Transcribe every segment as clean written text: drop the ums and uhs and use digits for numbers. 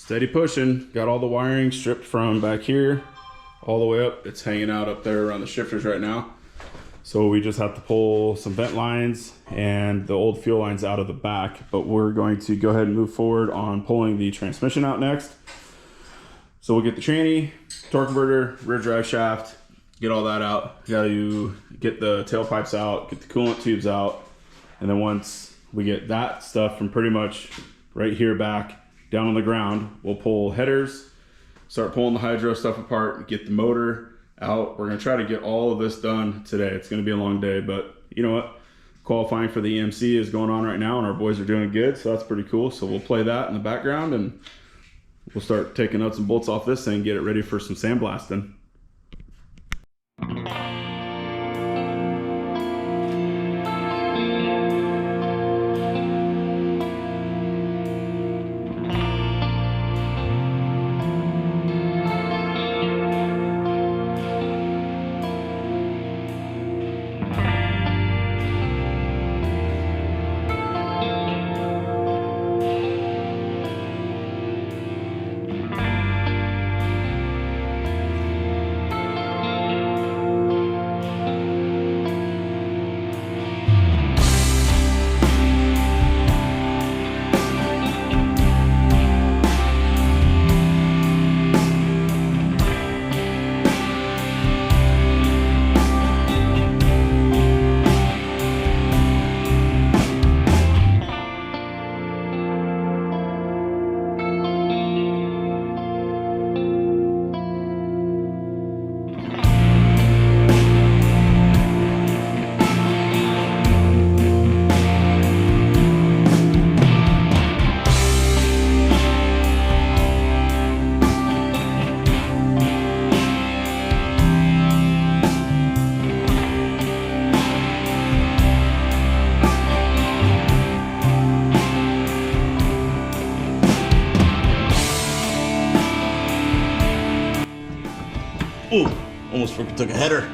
Steady pushing. Got all the wiring stripped from back here all the way up. It's hanging out up there around the shifters right now. So we just have to pull some vent lines and the old fuel lines out of the back, but we're going to go ahead and move forward on pulling the transmission out next. So we'll get the tranny, torque converter, rear drive shaft, get all that out. Got to get the tailpipes out, get the coolant tubes out. And then once we get that stuff from pretty much right here back down on the ground, we'll pull headers, start pulling the hydro stuff apart, get the motor out. We're gonna try to get all of this done today. It's gonna be a long day, but you know what? Qualifying for the EMC is going on right now and our boys are doing good, so that's pretty cool. So we'll play that in the background and we'll start taking nuts and bolts off this thing, get it ready for some sandblasting. Ooh, almost freaking took a header.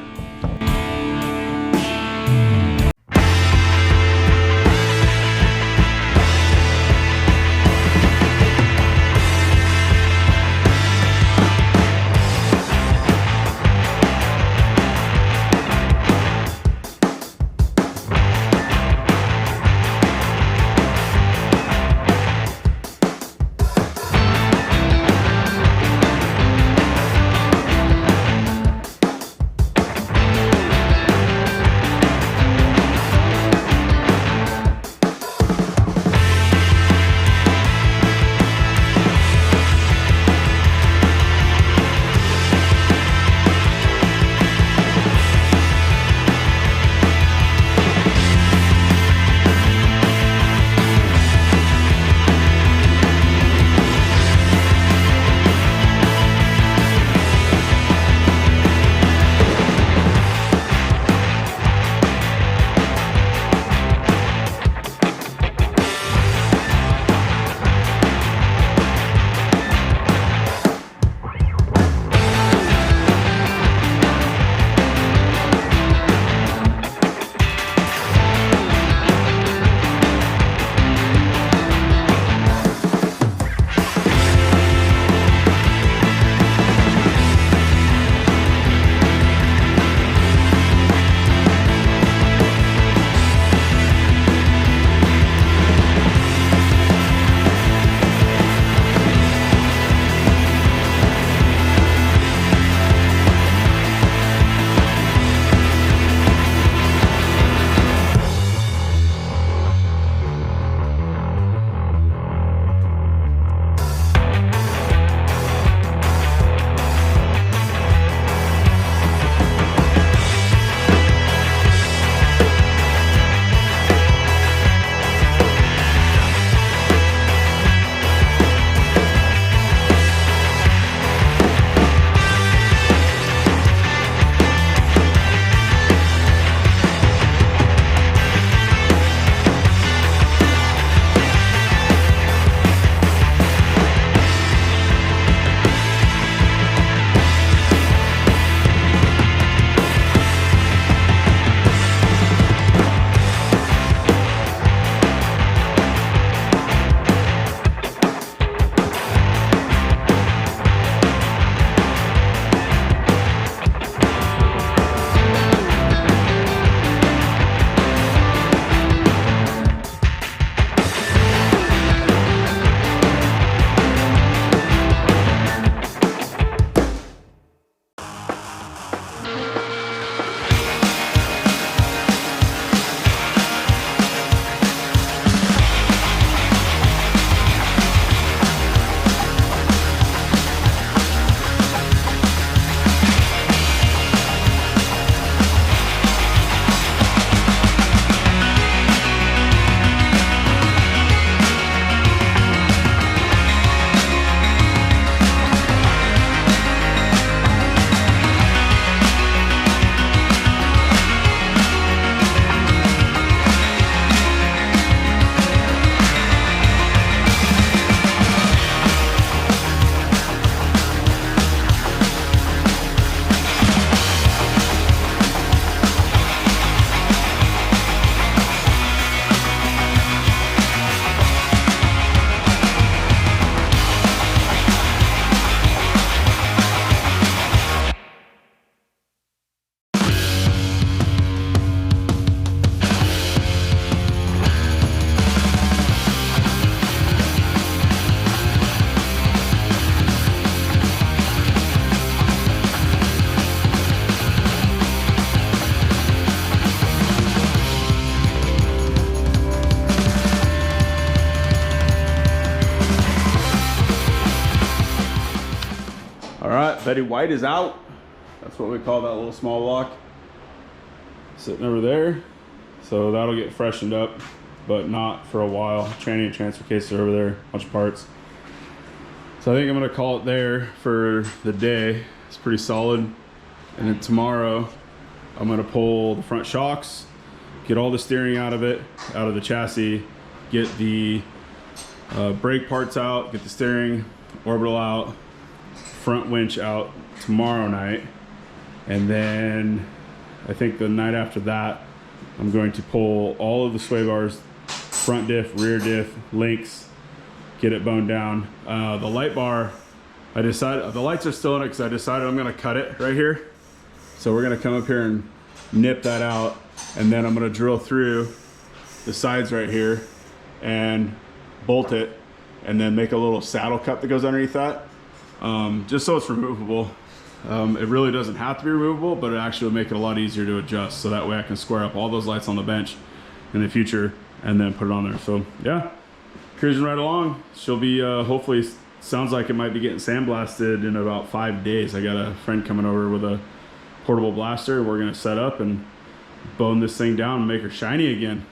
right, Betty White is out. That's what we call that little small block. Sitting over there. So that'll get freshened up, but not for a while. Tranny and transfer cases are over there, bunch of parts. So I think I'm gonna call it there for the day. It's pretty solid. And then tomorrow, I'm gonna pull the front shocks, get all the steering out of it, out of the chassis, get the brake parts out, get the steering orbital out, front winch out tomorrow night. And then I think the night after that, I'm going to pull all of the sway bars, front diff, rear diff, links, get it boned down. The light bar, I decided, the lights are still in it because I decided I'm gonna cut it right here. So we're gonna come up here and nip that out, and then I'm gonna drill through the sides right here and bolt it, and then make a little saddle cup that goes underneath that, just so it's removable. It really doesn't have to be removable, but it actually will make it a lot easier to adjust, so that way I can square up all those lights on the bench in the future and then put it on there. So yeah, cruising right along. She'll be hopefully, sounds like it might be getting sandblasted in about 5 days. I got a friend coming over with a portable blaster. We're gonna set up and bone this thing down and make her shiny again.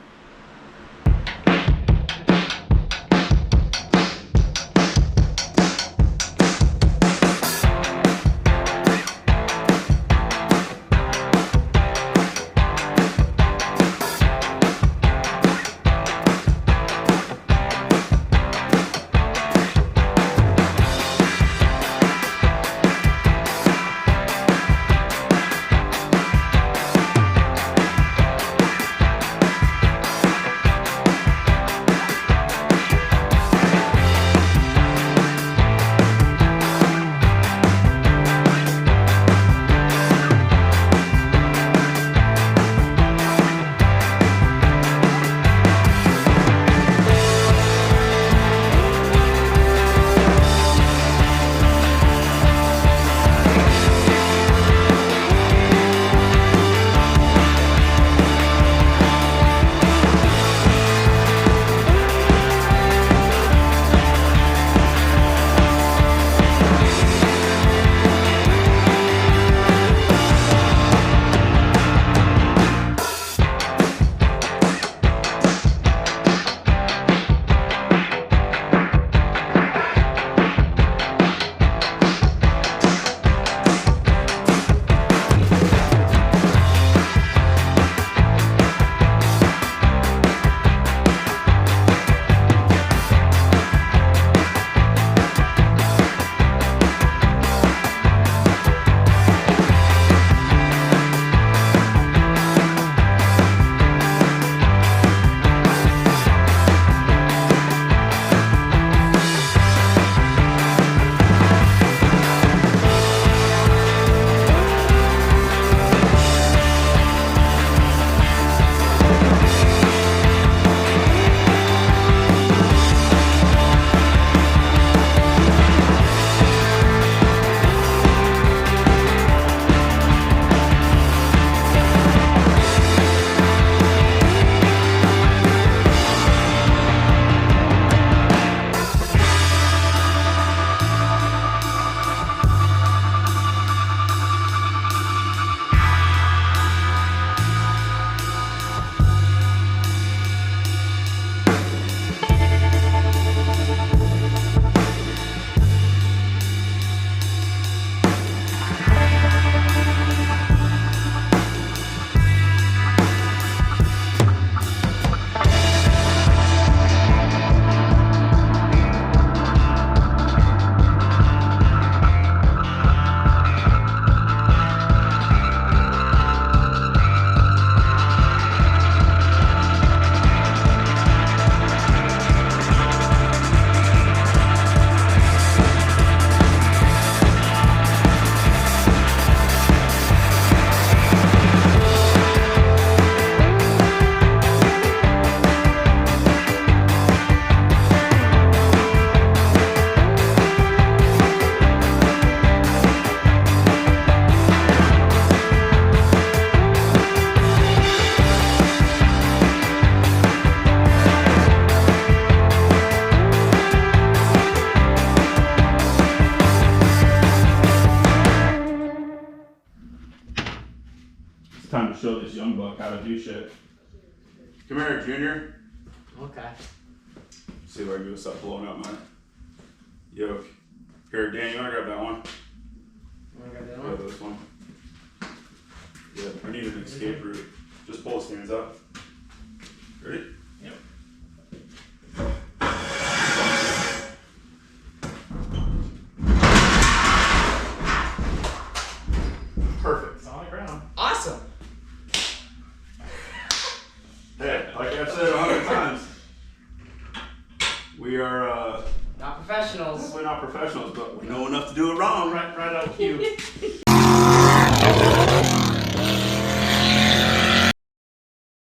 show this young buck how to do shit. Come here, Junior. Okay. See if I can do stop blowing out my yoke. Here, Dan, you wanna grab that one? Wanna grab that Grab one? this one. Yeah, I need an escape route. Just pull his hands up. Ready? Yep. Perfect. It's on the ground. Awesome. Hey, like I've said 100 times, we are Not professionals. definitely not professionals, but we know enough to do it wrong. Right out cue.